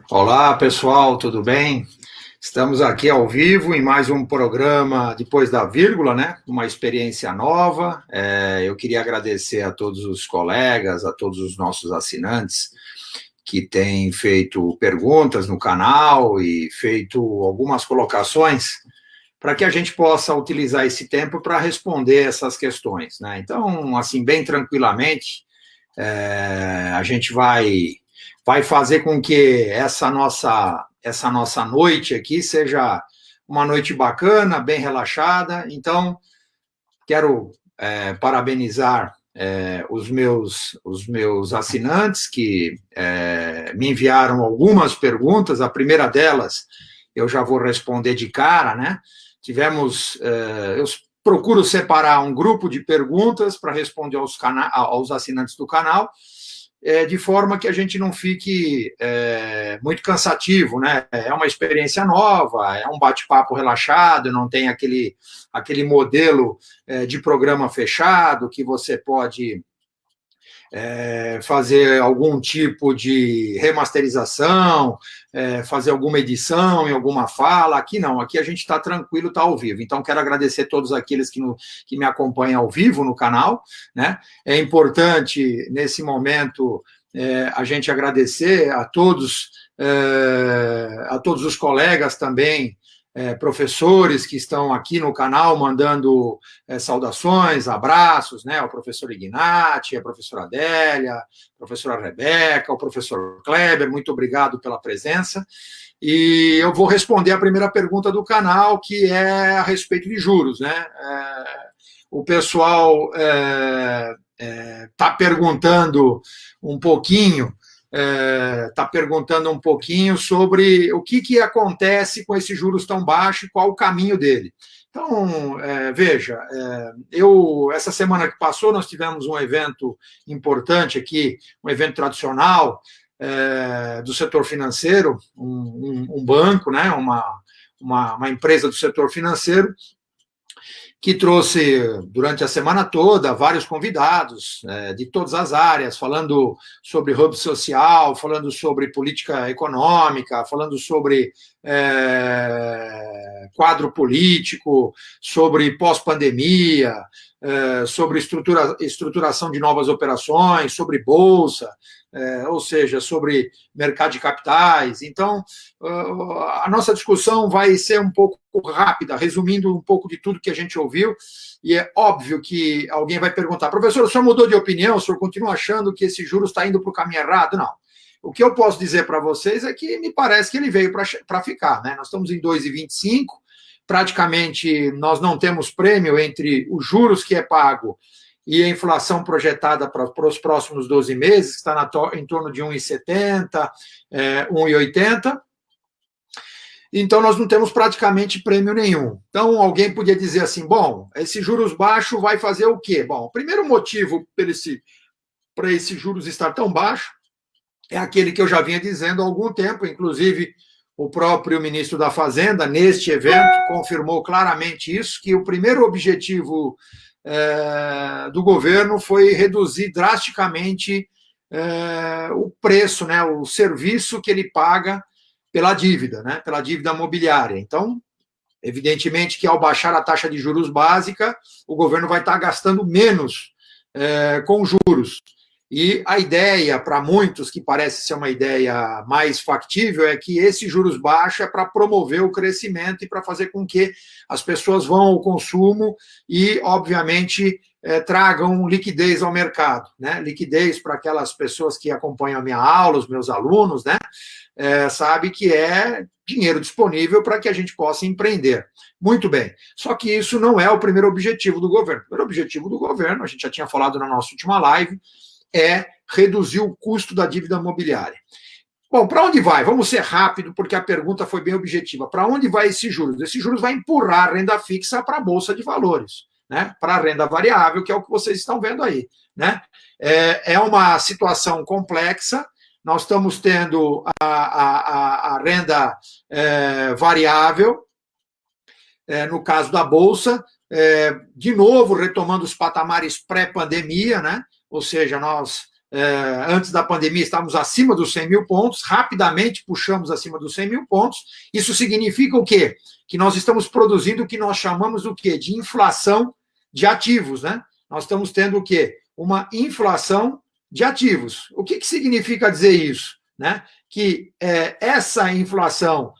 Olá, pessoal, tudo bem? Estamos aqui ao vivo em mais um programa Depois da Vírgula, né? Uma experiência nova. Eu queria agradecer a todos os colegas, a todos os nossos assinantes que têm feito perguntas no canal e feito algumas colocações para que a gente possa utilizar esse tempo para responder essas questões, né? Então, assim, bem tranquilamente, a gente vai fazer com que essa nossa noite aqui seja uma noite bacana, bem relaxada. Então, quero parabenizar os meus assinantes que me enviaram algumas perguntas. A primeira delas eu já vou responder de cara, né? Eu procuro separar um grupo de perguntas para responder aos assinantes do canal, de forma que a gente não fique muito cansativo, né? É uma experiência nova, é um bate-papo relaxado, não tem aquele modelo de programa fechado que você pode fazer algum tipo de remasterização, fazer alguma edição em alguma fala. Aqui não, aqui a gente está tranquilo, está ao vivo. Então, quero agradecer a todos aqueles que me acompanham ao vivo no canal, né? É importante, nesse momento, a gente agradecer a todos os colegas também, professores que estão aqui no canal mandando saudações, abraços, né, ao professor Ignati, a professora Adélia, a professora Rebeca, o professor Kleber, muito obrigado pela presença. E eu vou responder a primeira pergunta do canal, que é a respeito de juros, né? O pessoal está perguntando um pouquinho sobre o que acontece com esses juros tão baixos e qual o caminho dele. Então, veja, essa semana que passou, nós tivemos um evento importante aqui, um evento tradicional do setor financeiro, um banco, né, uma empresa do setor financeiro, que trouxe, durante a semana toda, vários convidados de todas as áreas, falando sobre hub social, falando sobre política econômica, falando sobre quadro político, sobre pós-pandemia, sobre estruturação de novas operações, sobre bolsa, ou seja, sobre mercado de capitais. Então, a nossa discussão vai ser um pouco rápida, resumindo um pouco de tudo que a gente ouviu, e é óbvio que alguém vai perguntar: professor, o senhor mudou de opinião? O senhor continua achando que esse juros está indo para o caminho errado? Não. O que eu posso dizer para vocês é que me parece que ele veio para ficar, né? Nós estamos em 2,25, praticamente nós não temos prêmio entre os juros que é pago e a inflação projetada para os próximos 12 meses, que está em torno de 1,70, 1,80. Então, nós não temos praticamente prêmio nenhum. Então, alguém podia dizer assim: bom, esse juros baixo vai fazer o quê? Bom, o primeiro motivo para esse juros estar tão baixo é aquele que eu já vinha dizendo há algum tempo, inclusive o próprio ministro da Fazenda, neste evento, confirmou claramente isso, que o primeiro objetivo do governo foi reduzir drasticamente o preço, né, o serviço que ele paga pela dívida, né, pela dívida mobiliária. Então, evidentemente que ao baixar a taxa de juros básica, o governo vai estar gastando menos com juros. E a ideia, para muitos, que parece ser uma ideia mais factível, é que esse juros baixo é para promover o crescimento e para fazer com que as pessoas vão ao consumo e, obviamente, tragam liquidez ao mercado, né? Liquidez para aquelas pessoas que acompanham a minha aula, os meus alunos, né? Sabe que é dinheiro disponível para que a gente possa empreender. Muito bem. Só que isso não é o primeiro objetivo do governo. O primeiro objetivo do governo, a gente já tinha falado na nossa última live, é reduzir o custo da dívida mobiliária. Bom, para onde vai? Vamos ser rápido, porque a pergunta foi bem objetiva. Para onde vai esses juros? Esses juros vai empurrar a renda fixa para a Bolsa de Valores, né? Para a renda variável, que é o que vocês estão vendo aí, né? É uma situação complexa. Nós estamos tendo a renda variável, no caso da Bolsa, de novo retomando os patamares pré-pandemia, né? Ou seja, nós antes da pandemia estávamos acima dos 100 mil pontos, rapidamente puxamos acima dos 100 mil pontos. Isso significa o quê? Que nós estamos produzindo o que nós chamamos o quê? De inflação de ativos, né? Nós estamos tendo o quê? Uma inflação de ativos. O que significa dizer isso? Né? Que essa inflação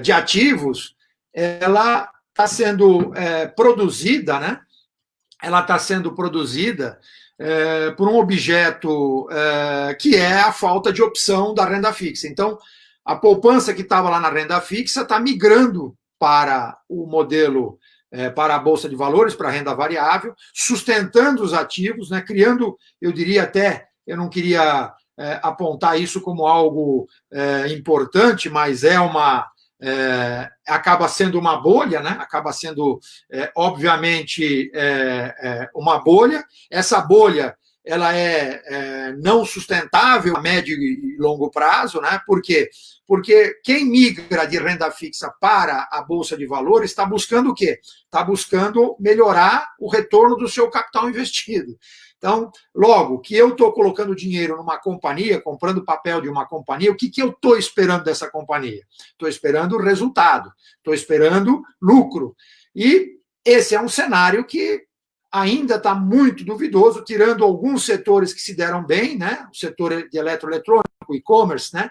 de ativos, ela está sendo produzida, né? Ela está sendo produzida por um objeto que é a falta de opção da renda fixa. Então, a poupança que estava lá na renda fixa está migrando para o modelo, para a Bolsa de Valores, para a renda variável, sustentando os ativos, né, criando, eu diria até, eu não queria apontar isso como algo importante, mas acaba sendo uma bolha, né? Acaba sendo, obviamente, uma bolha. Essa bolha ela é não sustentável a médio e longo prazo, né? Por quê? Porque quem migra de renda fixa para a Bolsa de Valores está buscando o quê? Está buscando melhorar o retorno do seu capital investido. Então, logo que eu estou colocando dinheiro numa companhia, comprando papel de uma companhia, o que eu estou esperando dessa companhia? Estou esperando resultado, estou esperando lucro. E esse é um cenário que ainda está muito duvidoso, tirando alguns setores que se deram bem, né? O setor de eletroeletrônico, e-commerce, né?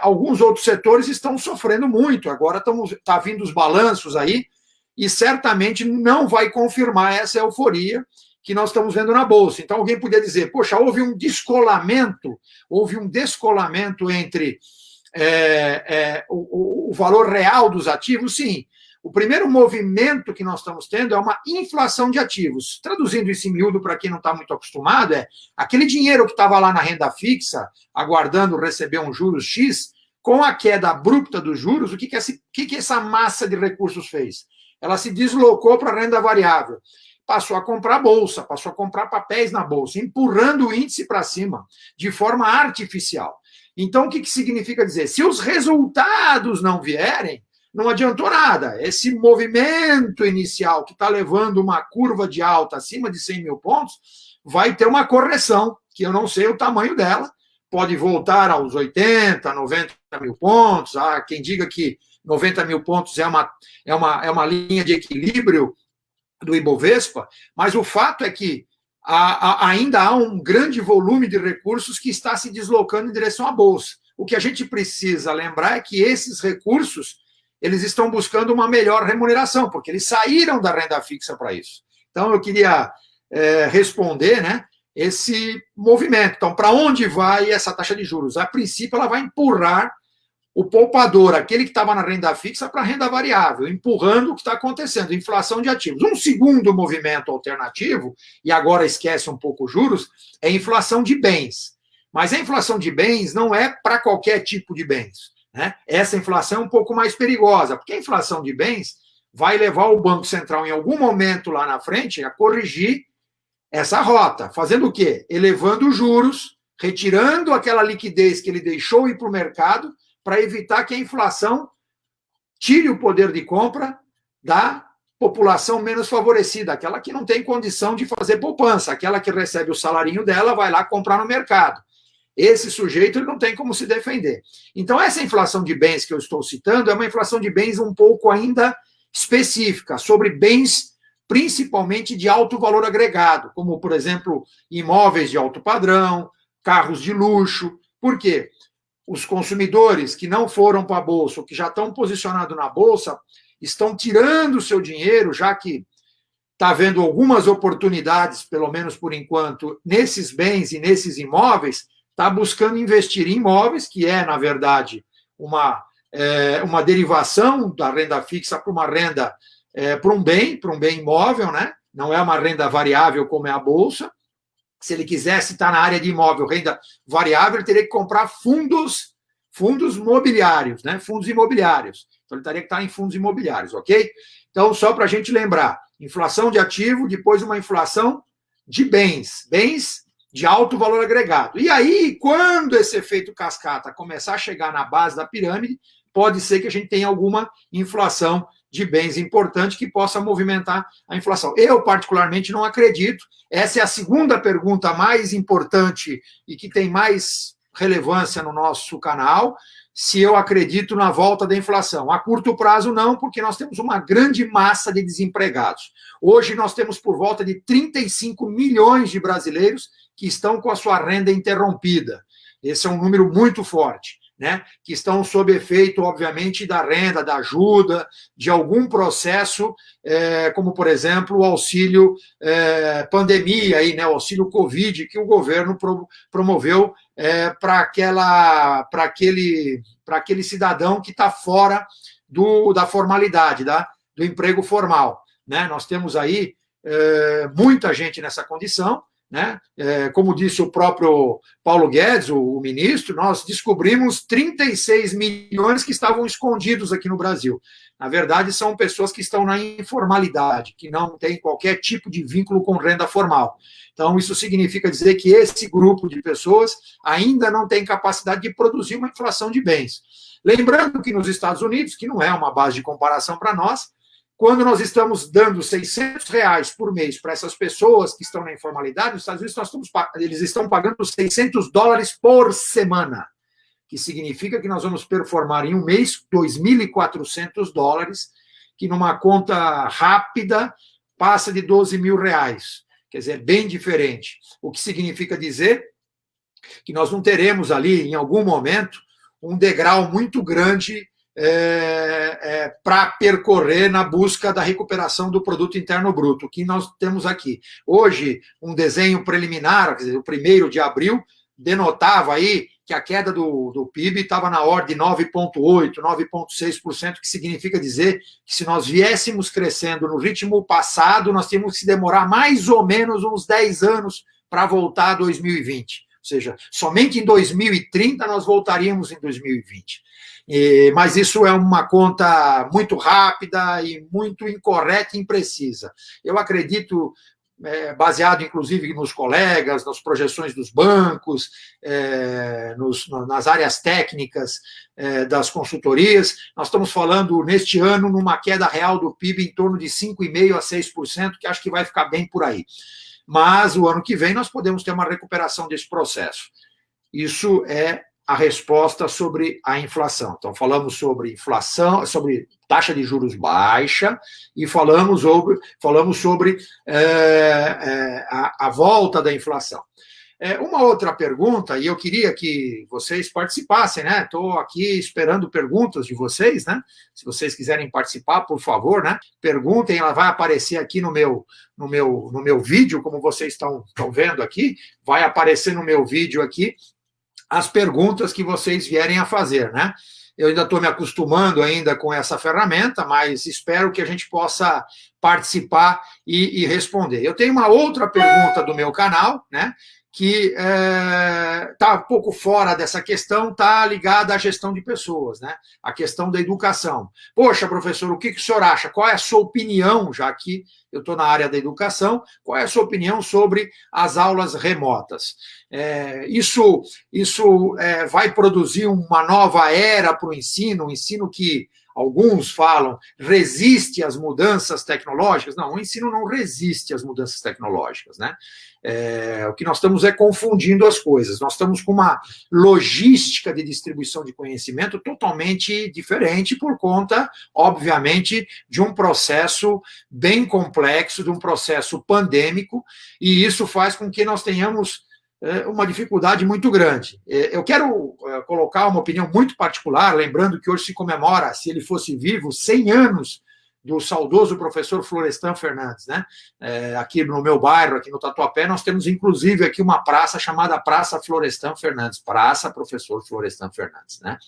Alguns outros setores estão sofrendo muito. Agora está vindo os balanços aí, e certamente não vai confirmar essa euforia que nós estamos vendo na Bolsa. Então, alguém podia dizer, poxa, houve um descolamento entre o valor real dos ativos? Sim. O primeiro movimento que nós estamos tendo é uma inflação de ativos. Traduzindo isso em miúdo para quem não está muito acostumado, aquele dinheiro que estava lá na renda fixa, aguardando receber um juros X, com a queda abrupta dos juros, o que essa massa de recursos fez? Ela se deslocou para a renda variável. Passou a comprar bolsa, passou a comprar papéis na bolsa, empurrando o índice para cima, de forma artificial. Então, o que significa dizer? Se os resultados não vierem, não adiantou nada. Esse movimento inicial que está levando uma curva de alta acima de 100 mil pontos, vai ter uma correção, que eu não sei o tamanho dela, pode voltar aos 80, 90 mil pontos. Há quem diga que 90 mil pontos é uma linha de equilíbrio do Ibovespa, mas o fato é que ainda há um grande volume de recursos que está se deslocando em direção à Bolsa. O que a gente precisa lembrar é que esses recursos eles estão buscando uma melhor remuneração, porque eles saíram da renda fixa para isso. Então, eu queria responder, né, esse movimento. Então, para onde vai essa taxa de juros? A princípio, ela vai empurrar o poupador, aquele que estava na renda fixa, para a renda variável, empurrando o que está acontecendo, inflação de ativos. Um segundo movimento alternativo, e agora esquece um pouco os juros, é a inflação de bens. Mas a inflação de bens não é para qualquer tipo de bens, né? Essa inflação é um pouco mais perigosa, porque a inflação de bens vai levar o Banco Central, em algum momento lá na frente, a corrigir essa rota. Fazendo o quê? Elevando os juros, retirando aquela liquidez que ele deixou ir para o mercado, para evitar que a inflação tire o poder de compra da população menos favorecida, aquela que não tem condição de fazer poupança, aquela que recebe o salarinho dela, vai lá comprar no mercado. Esse sujeito ele não tem como se defender. Então, essa inflação de bens que eu estou citando é uma inflação de bens um pouco ainda específica, sobre bens principalmente de alto valor agregado, como, por exemplo, imóveis de alto padrão, carros de luxo. Por quê? Os consumidores que não foram para a Bolsa, ou que já estão posicionados na Bolsa, estão tirando o seu dinheiro, já que está havendo algumas oportunidades, pelo menos por enquanto, nesses bens e nesses imóveis, está buscando investir em imóveis, que é, na verdade, uma derivação da renda fixa para uma renda, para um bem imóvel, né? Não é uma renda variável como é a Bolsa. Se ele quisesse estar na área de imóvel, renda variável, ele teria que comprar fundos mobiliários, né? Fundos imobiliários. Então, ele teria que estar em fundos imobiliários, ok? Então, só para a gente lembrar, inflação de ativo, depois uma inflação de bens de alto valor agregado. E aí, quando esse efeito cascata começar a chegar na base da pirâmide, pode ser que a gente tenha alguma inflação de bens importante que possa movimentar a inflação. Eu, particularmente, não acredito. Essa é a segunda pergunta mais importante e que tem mais relevância no nosso canal, se eu acredito na volta da inflação. A curto prazo, não, porque nós temos uma grande massa de desempregados. Hoje, nós temos por volta de 35 milhões de brasileiros que estão com a sua renda interrompida. Esse é um número muito forte, né? Que estão sob efeito, obviamente, da renda, da ajuda, de algum processo, como, por exemplo, o auxílio pandemia, aí, né? O auxílio Covid, que o governo promoveu para aquele cidadão que está fora da formalidade, do emprego formal, né? Nós temos aí muita gente nessa condição, né? Como disse o próprio Paulo Guedes, o ministro, nós descobrimos 36 milhões que estavam escondidos aqui no Brasil. Na verdade, são pessoas que estão na informalidade, que não têm qualquer tipo de vínculo com renda formal. Então, isso significa dizer que esse grupo de pessoas ainda não tem capacidade de produzir uma inflação de bens. Lembrando que nos Estados Unidos, que não é uma base de comparação para nós, quando nós estamos dando R$600 por mês para essas pessoas que estão na informalidade, nos Estados Unidos eles estão pagando $600 por semana, que significa que nós vamos performar em um mês $2.400, que numa conta rápida passa de R$12 mil. Quer dizer, bem diferente. O que significa dizer que nós não teremos ali, em algum momento, um degrau muito grande para percorrer na busca da recuperação do produto interno bruto, que nós temos aqui. Hoje, um desenho preliminar, quer dizer, o 1º de abril, denotava aí que a queda do PIB estava na ordem de 9,8%, 9,6%, que significa dizer que se nós viéssemos crescendo no ritmo passado, nós tínhamos que demorar mais ou menos uns 10 anos para voltar a 2020. Ou seja, somente em 2030 nós voltaríamos em 2020. Mas isso é uma conta muito rápida e muito incorreta e imprecisa. Eu acredito, baseado inclusive nos colegas, nas projeções dos bancos, nas áreas técnicas das consultorias, nós estamos falando neste ano numa queda real do PIB em torno de 5,5% a 6%, que acho que vai ficar bem por aí. Mas o ano que vem nós podemos ter uma recuperação desse processo. Isso é a resposta sobre a inflação. Então, falamos sobre inflação, sobre taxa de juros baixa e falamos sobre a volta da inflação. Uma outra pergunta, e eu queria que vocês participassem, né? Estou aqui esperando perguntas de vocês, né? Se vocês quiserem participar, por favor, né? Perguntem, ela vai aparecer aqui no meu vídeo, como vocês estão vendo aqui, vai aparecer no meu vídeo aqui as perguntas que vocês vierem a fazer, né? Eu ainda estou me acostumando ainda com essa ferramenta, mas espero que a gente possa participar e responder. Eu tenho uma outra pergunta do meu canal, né? Que está um pouco fora dessa questão, está ligada à gestão de pessoas, né? A questão da educação. Poxa, professor, o que o senhor acha? Qual é a sua opinião, já que eu estou na área da educação, qual é a sua opinião sobre as aulas remotas? Isso vai produzir uma nova era para o ensino, um ensino que alguns falam resiste às mudanças tecnológicas. Não, o ensino não resiste às mudanças tecnológicas, né? O que nós estamos confundindo as coisas. Nós estamos com uma logística de distribuição de conhecimento totalmente diferente por conta, obviamente, de um processo bem complexo, de um processo pandêmico, e isso faz com que nós tenhamos uma dificuldade muito grande. Eu quero colocar uma opinião muito particular, lembrando que hoje se comemora, se ele fosse vivo, 100 anos do saudoso professor Florestan Fernandes, né? Aqui no meu bairro, aqui no Tatuapé, nós temos inclusive aqui uma praça chamada Praça Florestan Fernandes, Praça Professor Florestan Fernandes, né?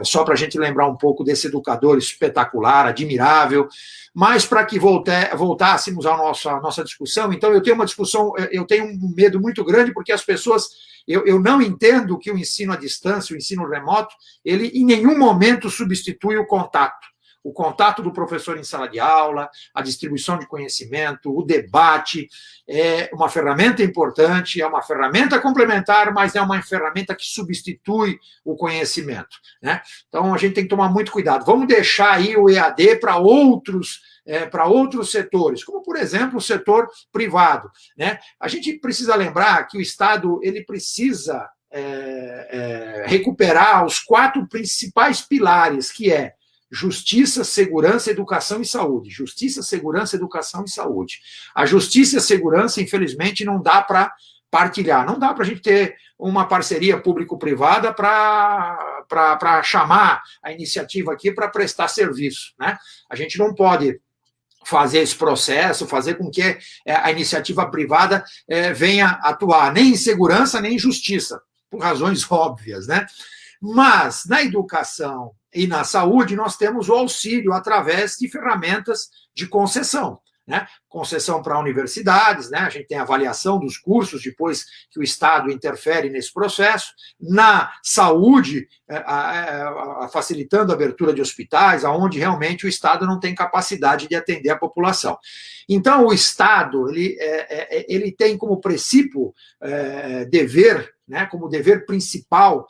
Só para a gente lembrar um pouco desse educador espetacular, admirável, mas para que voltássemos à nossa discussão, então eu tenho um medo muito grande, porque as pessoas, eu não entendo que o ensino à distância, o ensino remoto, ele em nenhum momento substitui o contato. o contato do professor em sala de aula, a distribuição de conhecimento, o debate, é uma ferramenta importante, é uma ferramenta complementar, mas é uma ferramenta que substitui o conhecimento, né? Então, a gente tem que tomar muito cuidado. Vamos deixar aí o EAD para outros setores, como, por exemplo, o setor privado, né? A gente precisa lembrar que o Estado ele precisa recuperar os 4 principais pilares, que é justiça, segurança, educação e saúde. Justiça, segurança, educação e saúde. A justiça e a segurança, infelizmente, não dá para partilhar, não dá para a gente ter uma parceria público-privada para chamar a iniciativa aqui para prestar serviço, né? A gente não pode fazer esse processo, fazer com que a iniciativa privada venha atuar nem em segurança, nem em justiça, por razões óbvias, né? Mas na educação e na saúde nós temos o auxílio através de ferramentas de concessão, né? Concessão para universidades, né? A gente tem a avaliação dos cursos depois que o Estado interfere nesse processo. Na saúde, facilitando a abertura de hospitais, onde realmente o Estado não tem capacidade de atender a população. Então, o Estado ele tem como princípio dever, né? Como dever principal,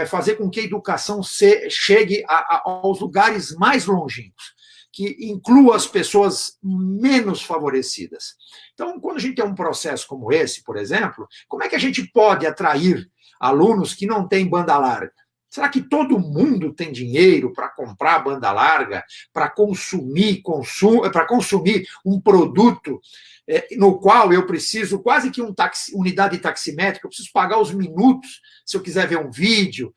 fazer com que a educação chegue aos lugares mais longínquos, que inclua as pessoas menos favorecidas. Então, quando a gente tem um processo como esse, por exemplo, como é que a gente pode atrair alunos que não têm banda larga? Será que todo mundo tem dinheiro para comprar banda larga, para consumir um produto no qual eu preciso quase que unidade taximétrica, eu preciso pagar os minutos se eu quiser ver um vídeo,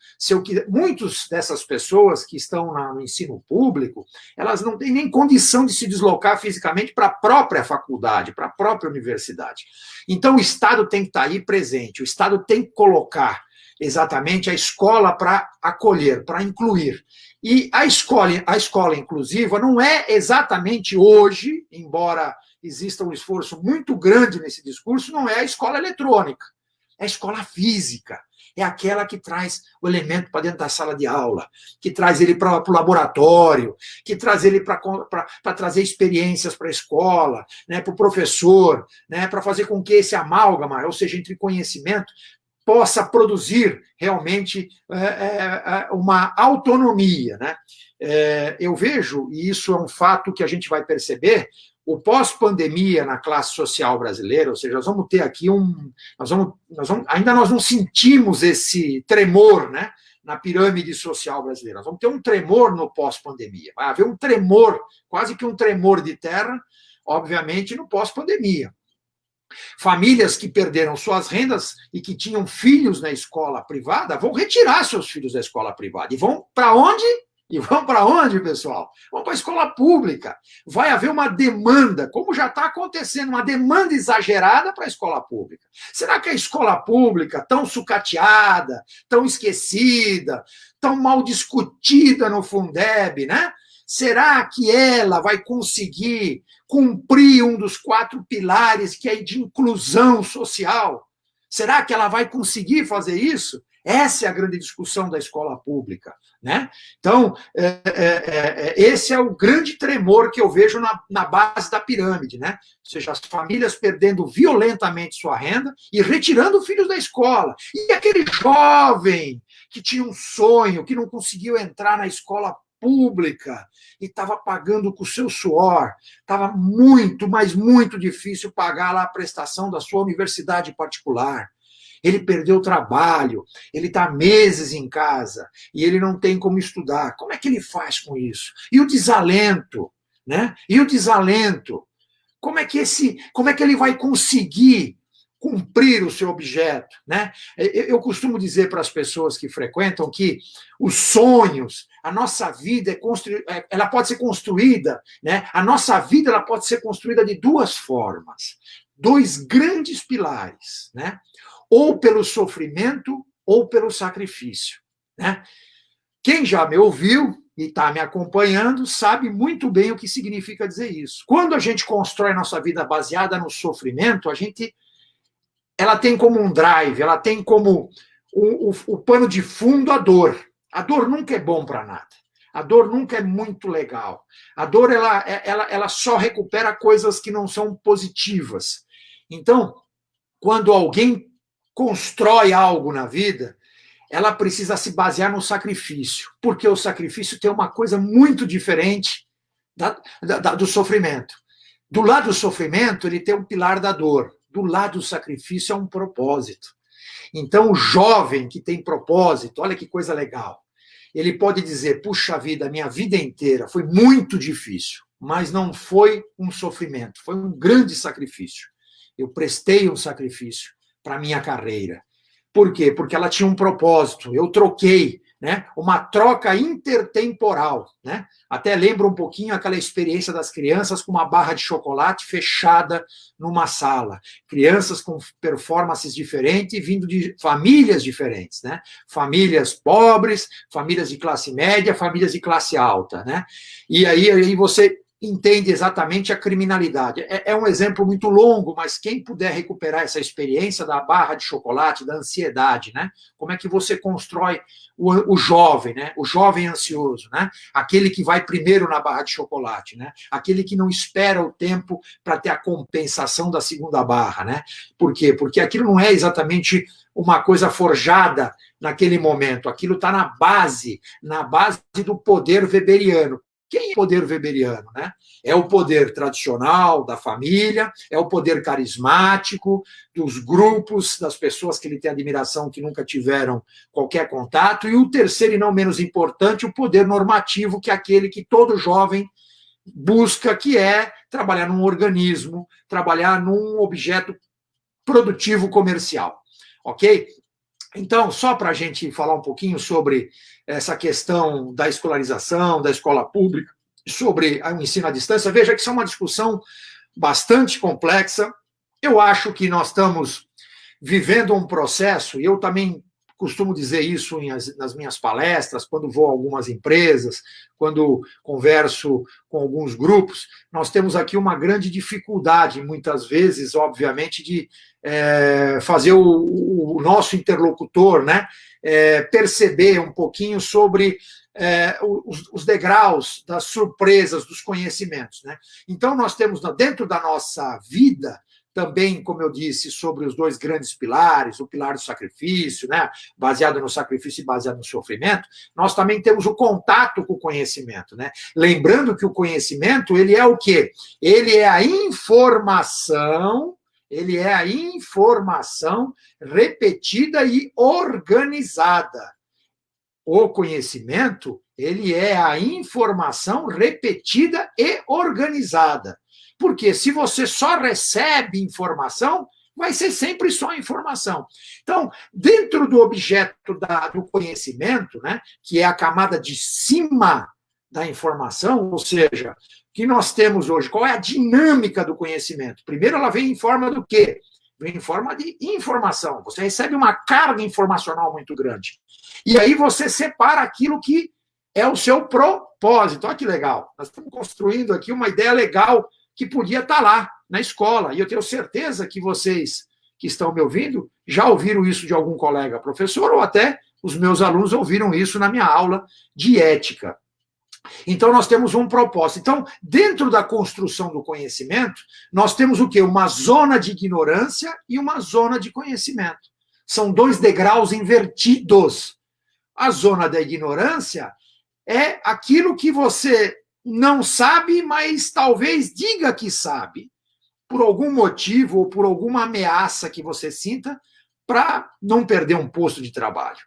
muitas dessas pessoas que estão no ensino público, elas não têm nem condição de se deslocar fisicamente para a própria faculdade, para a própria universidade. Então, o Estado tem que estar aí presente, o Estado tem que colocar exatamente a escola para acolher, para incluir. E a escola inclusiva não é exatamente hoje, embora exista um esforço muito grande nesse discurso, não é a escola eletrônica, é a escola física, é aquela que traz o elemento para dentro da sala de aula, que traz ele para o laboratório, que traz ele para trazer experiências para a escola, né, para o professor, né, para fazer com que esse amálgama, ou seja, entre conhecimento, possa produzir realmente uma autonomia, né? Eu vejo, e isso é um fato que a gente vai perceber, o pós-pandemia na classe social brasileira, ou seja, nós vamos ter aqui ainda nós não sentimos esse tremor, né, na pirâmide social brasileira. Nós vamos ter um tremor no pós-pandemia. Vai haver um tremor, quase que um tremor de terra, obviamente, no pós-pandemia. Famílias que perderam suas rendas e que tinham filhos na escola privada vão retirar seus filhos da escola privada. E vão para onde? Pessoal? Vão para a escola pública. Vai haver uma demanda, como já está acontecendo, uma demanda exagerada para a escola pública. Será que a escola pública, tão sucateada, tão esquecida, tão mal discutida no Fundeb, né? Será que ela vai conseguir cumprir um dos 4 pilares, que é de inclusão social? Será que ela vai conseguir fazer isso? Essa é a grande discussão da escola pública, né? Então, esse é o grande tremor que eu vejo na base da pirâmide, né? Ou seja, as famílias perdendo violentamente sua renda e retirando filhos da escola. E aquele jovem que tinha um sonho, que não conseguiu entrar na escola pública e estava pagando com o seu suor, estava muito, mas muito difícil pagar lá a prestação da sua universidade particular. Ele perdeu o trabalho, ele está meses em casa e ele não tem como estudar. Como é que ele faz com isso? E o desalento, né? E o desalento, como é que ele vai conseguir cumprir o seu objeto, né? Eu costumo dizer para as pessoas que frequentam que os sonhos, a nossa vida ela pode ser construída, né? A nossa vida ela pode ser construída de 2 formas, 2 grandes pilares, né? Ou pelo sofrimento ou pelo sacrifício, né? Quem já me ouviu e está me acompanhando sabe muito bem o que significa dizer isso. Quando a gente constrói nossa vida baseada no sofrimento, ela tem como um drive, ela tem como o pano de fundo a dor. A dor nunca é bom para nada. A dor nunca é muito legal. A dor, ela só recupera coisas que não são positivas. Então, quando alguém constrói algo na vida, ela precisa se basear no sacrifício, porque o sacrifício tem uma coisa muito diferente do sofrimento. Do lado do sofrimento, ele tem um pilar da dor. Do lado do sacrifício é um propósito. Então, o jovem que tem propósito, olha que coisa legal, ele pode dizer, puxa vida, minha vida inteira foi muito difícil, mas não foi um sofrimento, foi um grande sacrifício. Eu prestei um sacrifício para a minha carreira. Por quê? Porque ela tinha um propósito. Eu troquei, né? Uma troca intertemporal, né? Até lembro um pouquinho aquela experiência das crianças com uma barra de chocolate fechada numa sala. Crianças com performances diferentes, vindo de famílias diferentes, né? Famílias pobres, famílias de classe média, famílias de classe alta, né? E aí você entende exatamente a criminalidade. É um exemplo muito longo, mas quem puder recuperar essa experiência da barra de chocolate, da ansiedade, né? Como é que você constrói o jovem, né? O jovem ansioso, né? Aquele que vai primeiro na barra de chocolate, né? Aquele que não espera o tempo para ter a compensação da segunda barra, né? Por quê? Porque aquilo não é exatamente uma coisa forjada naquele momento, aquilo está na base do poder weberiano. Quem é o poder weberiano, né? É o poder tradicional da família, é o poder carismático dos grupos, das pessoas que ele tem admiração, que nunca tiveram qualquer contato, e o terceiro e não menos importante, o poder normativo, que é aquele que todo jovem busca, que é trabalhar num organismo, trabalhar num objeto produtivo comercial, ok? Então, só para a gente falar um pouquinho sobre essa questão da escolarização, da escola pública, sobre o ensino à distância, veja que isso é uma discussão bastante complexa. Eu acho que nós estamos vivendo um processo, e eu também costumo dizer isso nas minhas palestras, quando vou a algumas empresas, quando converso com alguns grupos, nós temos aqui uma grande dificuldade, muitas vezes, obviamente, de fazer o nosso interlocutor, né, perceber um pouquinho sobre os degraus das surpresas, dos conhecimentos, né? Então, nós temos dentro da nossa vida, também, como eu disse, sobre os dois grandes pilares, o pilar do sacrifício, né, baseado no sacrifício e baseado no sofrimento, nós também temos o contato com o conhecimento, né? Lembrando que o conhecimento, ele é o quê? Ele é a informação repetida e organizada. O conhecimento, ele é a informação repetida e organizada. Porque se você só recebe informação, vai ser sempre só informação. Então, dentro do objeto do conhecimento, né, que é a camada de cima da informação, ou seja, o que nós temos hoje, qual é a dinâmica do conhecimento? Primeiro, ela vem em forma do quê? Vem em forma de informação. Você recebe uma carga informacional muito grande. E aí você separa aquilo que é o seu propósito. Olha que legal. Nós estamos construindo aqui uma ideia legal que podia estar lá, na escola. E eu tenho certeza que vocês que estão me ouvindo já ouviram isso de algum colega professor, ou até os meus alunos ouviram isso na minha aula de ética. Então, nós temos um propósito. Então, dentro da construção do conhecimento, nós temos o quê? Uma zona de ignorância e uma zona de conhecimento. São dois degraus invertidos. A zona da ignorância é aquilo que você não sabe, mas talvez diga que sabe, por algum motivo ou por alguma ameaça que você sinta, para não perder um posto de trabalho.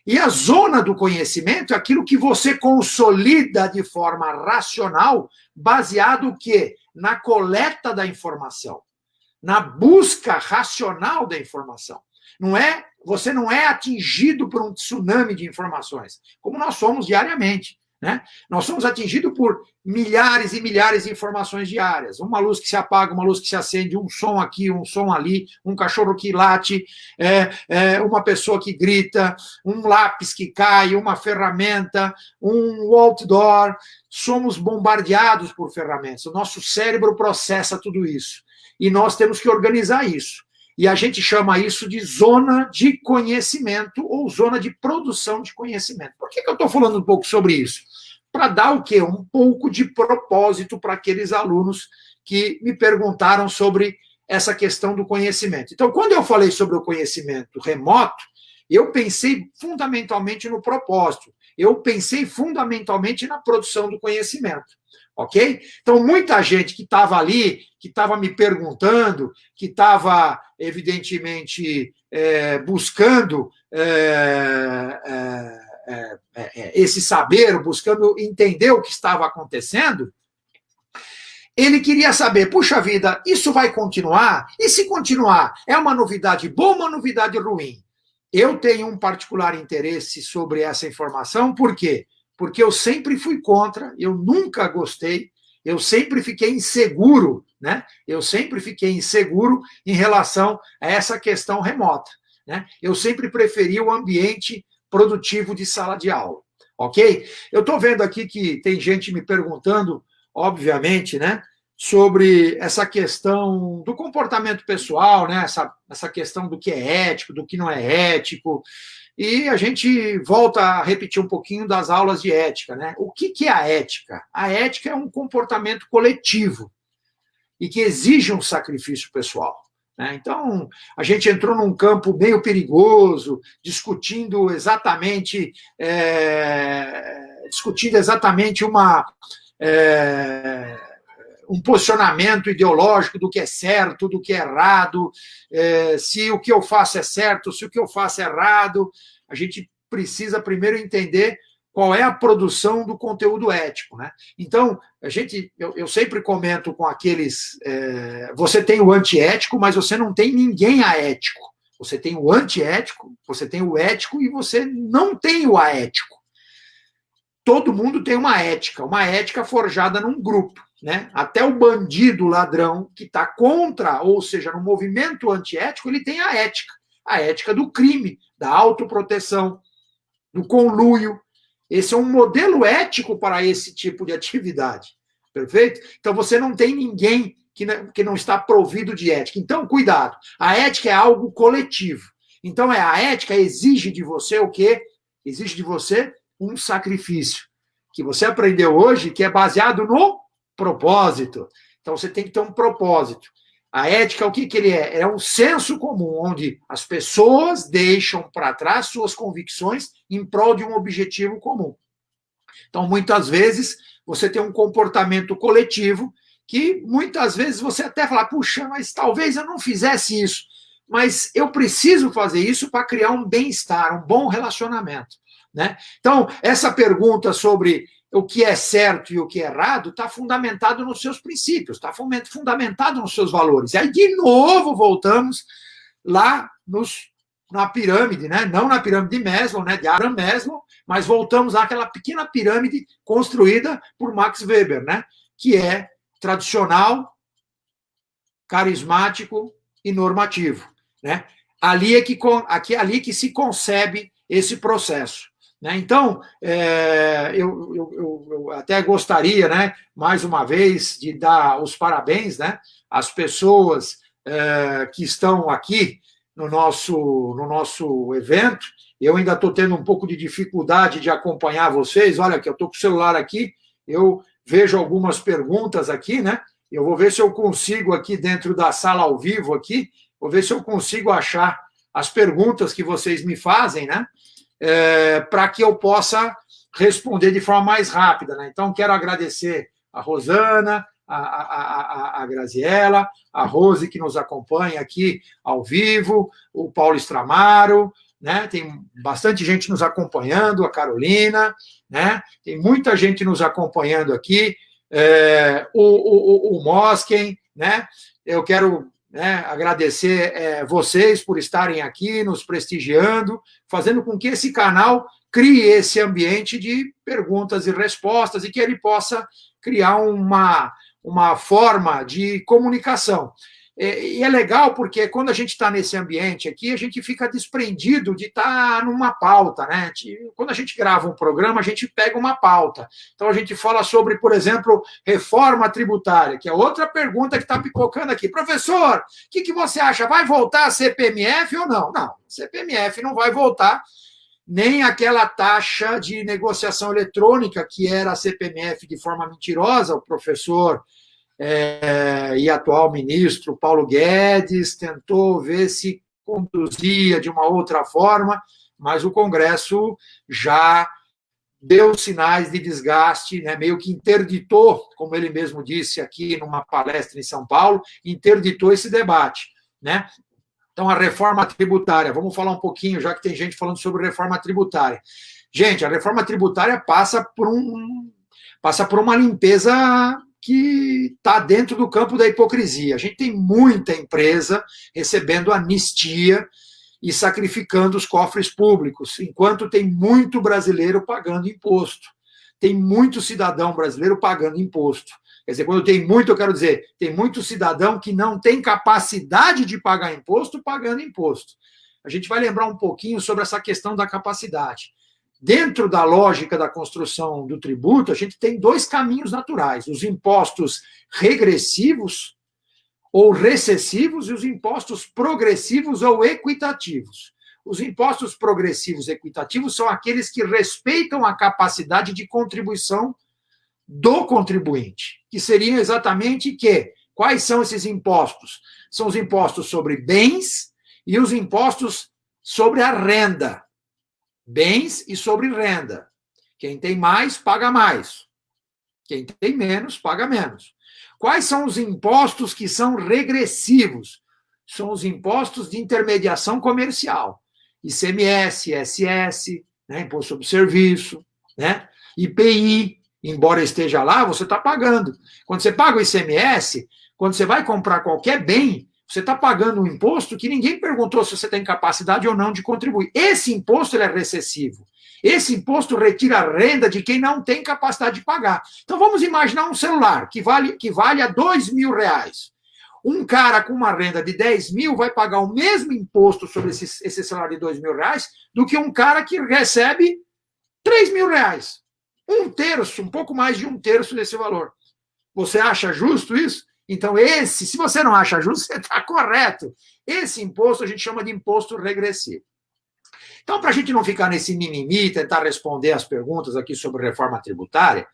E a zona do conhecimento é aquilo que você consolida de forma racional, baseado o quê? Na coleta da informação, na busca racional da informação. Você não é atingido por um tsunami de informações, como nós somos diariamente. Né? Nós somos atingidos por milhares e milhares de informações diárias. Uma luz que se apaga, uma luz que se acende, um som aqui, um som ali, um cachorro que late, uma pessoa que grita, um lápis que cai, uma ferramenta, um outdoor. Somos bombardeados por ferramentas. O nosso cérebro processa tudo isso. E nós temos que organizar isso. E a gente chama isso de zona de conhecimento ou zona de produção de conhecimento. Por que eu estou falando um pouco sobre isso? para dar o quê? Um pouco de propósito para aqueles alunos que me perguntaram sobre essa questão do conhecimento. Então, quando eu falei sobre o conhecimento remoto, eu pensei fundamentalmente no propósito, eu pensei fundamentalmente na produção do conhecimento, ok? Então, muita gente que estava ali, que estava me perguntando, que estava, evidentemente, buscando esse saber, buscando entender o que estava acontecendo, ele queria saber, puxa vida, isso vai continuar? E se continuar, é uma novidade boa ou uma novidade ruim? Eu tenho um particular interesse sobre essa informação, por quê? Porque eu sempre fui contra, eu nunca gostei, eu sempre fiquei inseguro, né? Eu sempre fiquei inseguro em relação a essa questão remota, né? Eu sempre preferi o ambiente produtivo de sala de aula, ok? Eu estou vendo aqui que tem gente me perguntando, obviamente, né, sobre essa questão do comportamento pessoal, né, essa questão do que é ético, do que não é ético, e a gente volta a repetir um pouquinho das aulas de ética, né? O que é a ética? A ética é um comportamento coletivo e que exige um sacrifício pessoal. Então, a gente entrou num campo meio perigoso, discutindo exatamente um posicionamento ideológico do que é certo, do que é errado, se o que eu faço é certo, se o que eu faço é errado. A gente precisa primeiro entender qual é a produção do conteúdo ético, né? Então, eu sempre comento com aqueles, você tem o antiético, mas você não tem ninguém aético. Você tem o antiético, você tem o ético e você não tem o aético. Todo mundo tem uma ética forjada num grupo, né? Até o bandido, ladrão, que está contra, ou seja, no movimento antiético, ele tem a ética do crime, da autoproteção, do conluio. Esse é um modelo ético para esse tipo de atividade, perfeito? Então, você não tem ninguém que não está provido de ética. Então, cuidado, a ética é algo coletivo. Então, a ética exige de você o quê? Exige de você um sacrifício, que você aprendeu hoje, que é baseado no propósito. Então, você tem que ter um propósito. A ética, o que ele é? É um senso comum, onde as pessoas deixam para trás suas convicções em prol de um objetivo comum. Então, muitas vezes, você tem um comportamento coletivo que, muitas vezes, você até fala, puxa, mas talvez eu não fizesse isso, mas eu preciso fazer isso para criar um bem-estar, um bom relacionamento, né? Então, essa pergunta sobre o que é certo e o que é errado está fundamentado nos seus princípios, está fundamentado nos seus valores. E aí, de novo, voltamos lá na pirâmide, né? Não na pirâmide de Maslow, né? De Abraham Maslow, mas voltamos àquela pequena pirâmide construída por Max Weber, né? Que é tradicional, carismático e normativo, né? Ali ali que se concebe esse processo. Então, eu até gostaria, né, mais uma vez, de dar os parabéns, né, às pessoas que estão aqui no nosso evento. Eu ainda estou tendo um pouco de dificuldade de acompanhar vocês. Olha, que eu estou com o celular aqui, eu vejo algumas perguntas aqui, né? Eu vou ver se eu consigo aqui dentro da sala ao vivo aqui, vou ver se eu consigo achar as perguntas que vocês me fazem, né? Para que eu possa responder de forma mais rápida, né? Então, quero agradecer a Rosana, a Graziela, a Rose, que nos acompanha aqui ao vivo, o Paulo Stramaro, né? Tem bastante gente nos acompanhando, a Carolina, né? Tem muita gente nos acompanhando aqui, o Mosken, né? Eu quero agradecer vocês por estarem aqui, nos prestigiando, fazendo com que esse canal crie esse ambiente de perguntas e respostas e que ele possa criar uma forma de comunicação. E é legal porque quando a gente está nesse ambiente aqui, a gente fica desprendido de estar numa pauta, né? Quando a gente grava um programa, a gente pega uma pauta. Então, a gente fala sobre, por exemplo, reforma tributária, que é outra pergunta que está pipocando aqui. Professor, o que você acha? Vai voltar a CPMF ou não? Não, CPMF não vai voltar. nem aquela taxa de negociação eletrônica, que era a CPMF de forma mentirosa. O professor e atual ministro Paulo Guedes tentou ver se conduzia de uma outra forma, mas o Congresso já deu sinais de desgaste, né, meio que interditou, como ele mesmo disse aqui numa palestra em São Paulo, interditou esse debate, né? Então, a reforma tributária, vamos falar um pouquinho, já que tem gente falando sobre reforma tributária. Gente, a reforma tributária passa por uma limpeza que está dentro do campo da hipocrisia. A gente tem muita empresa recebendo anistia e sacrificando os cofres públicos, enquanto tem muito brasileiro pagando imposto. Tem muito cidadão brasileiro pagando imposto. Quer dizer, quando tem muito, eu quero dizer, tem muito cidadão que não tem capacidade de pagar imposto pagando imposto. A gente vai lembrar um pouquinho sobre essa questão da capacidade. Dentro da lógica da construção do tributo, a gente tem dois caminhos naturais: os impostos regressivos ou recessivos e os impostos progressivos ou equitativos. Os impostos progressivos e equitativos são aqueles que respeitam a capacidade de contribuição do contribuinte, que seriam exatamente quais são esses impostos? São os impostos sobre bens e os impostos sobre a renda. Bens e sobre renda. Quem tem mais, paga mais. Quem tem menos, paga menos. Quais são os impostos que são regressivos? São os impostos de intermediação comercial. ICMS, ISS, né, Imposto sobre Serviço, né, IPI, embora esteja lá, você está pagando. Quando você paga o ICMS, quando você vai comprar qualquer bem, você está pagando um imposto que ninguém perguntou se você tem capacidade ou não de contribuir. Esse imposto ele é recessivo. Esse imposto retira a renda de quem não tem capacidade de pagar. Então vamos imaginar um celular que vale a R$2.000. Um cara com uma renda de 10 mil vai pagar o mesmo imposto sobre esse celular de R$2.000 do que um cara que recebe R$3.000. Um pouco mais de um terço desse valor. Você acha justo isso? Então, se você não acha justo, você está correto. Esse imposto a gente chama de imposto regressivo. Então, para a gente não ficar nesse mimimi, tentar responder as perguntas aqui sobre reforma tributária,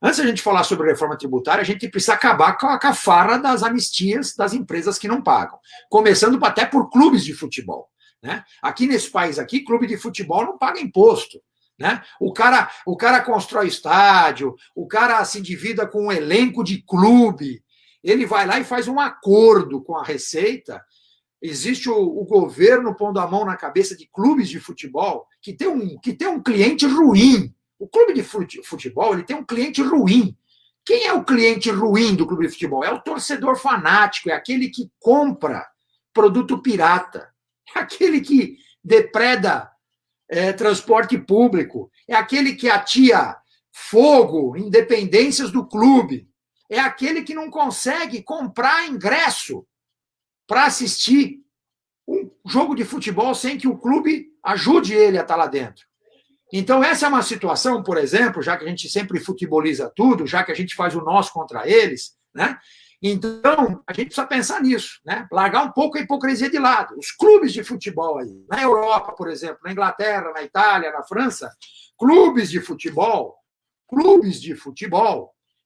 antes de a gente falar sobre reforma tributária, a gente precisa acabar com a cafarra das anistias das empresas que não pagam. Começando até por clubes de futebol. Né? Aqui nesse país, clube de futebol não paga imposto. Né? O cara constrói estádio, o cara se endivida com um elenco de clube, ele vai lá e faz um acordo com a Receita. Existe o governo pondo a mão na cabeça de clubes de futebol que tem um cliente ruim. O clube de futebol ele tem um cliente ruim. Quem é o cliente ruim do clube de futebol? É o torcedor fanático, é aquele que compra produto pirata, é aquele que depreda transporte público, é aquele que atia fogo em dependências do clube, é aquele que não consegue comprar ingresso para assistir um jogo de futebol sem que o clube ajude ele a estar lá dentro. Então, essa é uma situação, por exemplo, já que a gente sempre futeboliza tudo, já que a gente faz o nós contra eles, né? Então, a gente precisa pensar nisso, né? Largar um pouco a hipocrisia de lado. Os clubes de futebol aí, na Europa, por exemplo, na Inglaterra, na Itália, na França, clubes de futebol,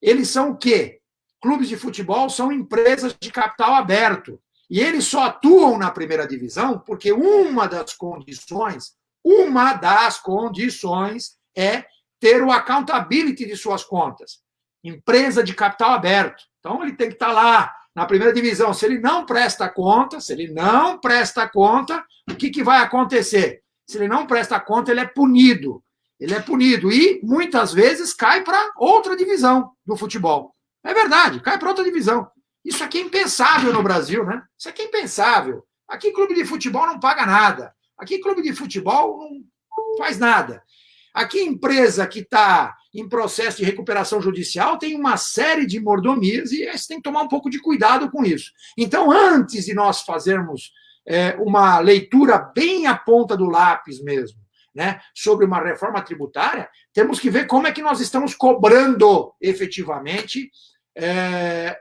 eles são o quê? Clubes de futebol são empresas de capital aberto. E eles só atuam na primeira divisão porque uma das condições é ter o accountability de suas contas. Empresa de capital aberto. Então, ele tem que estar lá na primeira divisão. Se ele não presta conta, o que vai acontecer? Se ele não presta conta, ele é punido. E, muitas vezes, cai para outra divisão do futebol. É verdade, cai para outra divisão. Isso aqui é impensável no Brasil, né? Isso aqui é impensável. Aqui, clube de futebol não paga nada. Aqui, clube de futebol não faz nada. Aqui, empresa que está em processo de recuperação judicial tem uma série de mordomias e você tem que tomar um pouco de cuidado com isso. Então, antes de nós fazermos uma leitura bem à ponta do lápis mesmo, né, sobre uma reforma tributária, temos que ver como é que nós estamos cobrando efetivamente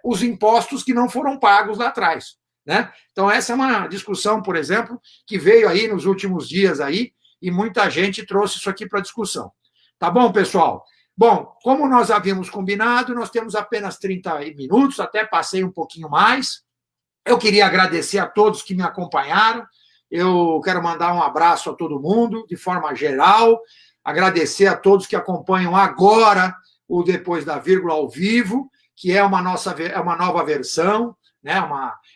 os impostos que não foram pagos lá atrás. Né? Então, essa é uma discussão, por exemplo, que veio aí nos últimos dias aí, e muita gente trouxe isso aqui para discussão. Tá bom, pessoal? Bom, como nós havíamos combinado, nós temos apenas 30 minutos, até passei um pouquinho mais. Eu queria agradecer a todos que me acompanharam. Eu quero mandar um abraço a todo mundo, de forma geral. Agradecer a todos que acompanham agora o Depois da Vírgula ao vivo, que é uma nova versão, né?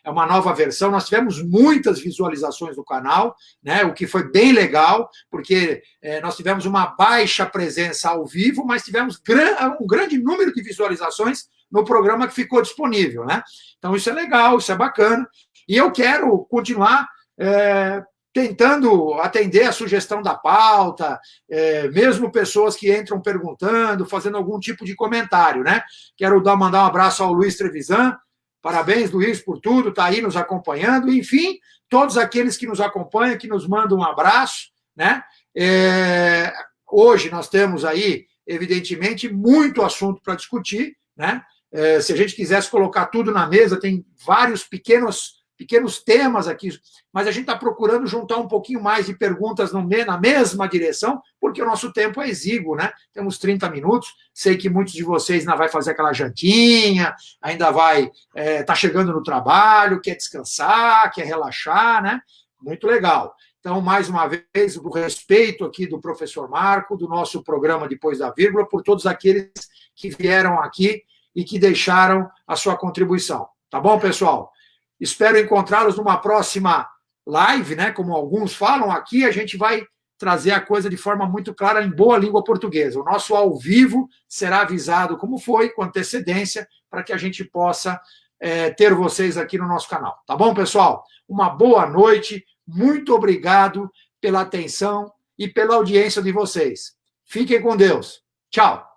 É uma nova versão. Nós tivemos muitas visualizações no canal, né? O que foi bem legal, porque nós tivemos uma baixa presença ao vivo, mas tivemos um grande número de visualizações no programa que ficou disponível, né? Então, isso é legal, isso é bacana. E eu quero continuar tentando atender a sugestão da pauta, mesmo pessoas que entram perguntando, fazendo algum tipo de comentário, né? Quero mandar um abraço ao Luiz Trevisan. Parabéns, Luiz, por tudo, está aí nos acompanhando. Enfim, todos aqueles que nos acompanham, que nos mandam um abraço, né? Hoje nós temos aí, evidentemente, muito assunto para discutir, né? Se a gente quisesse colocar tudo na mesa, tem vários pequenos temas aqui, mas a gente está procurando juntar um pouquinho mais de perguntas na mesma direção, porque o nosso tempo é exíguo, né? Temos 30 minutos, sei que muitos de vocês ainda vai fazer aquela jantinha, ainda vai tá chegando no trabalho, quer descansar, quer relaxar, né? Muito legal. Então, mais uma vez, o respeito aqui do professor Marco, do nosso programa Depois da Vírgula, por todos aqueles que vieram aqui e que deixaram a sua contribuição. Tá bom, pessoal? Espero encontrá-los numa próxima live, né? Como alguns falam aqui, a gente vai trazer a coisa de forma muito clara em boa língua portuguesa. O nosso ao vivo será avisado como foi, com antecedência, para que a gente possa ter vocês aqui no nosso canal. Tá bom, pessoal? Uma boa noite, muito obrigado pela atenção e pela audiência de vocês. Fiquem com Deus. Tchau.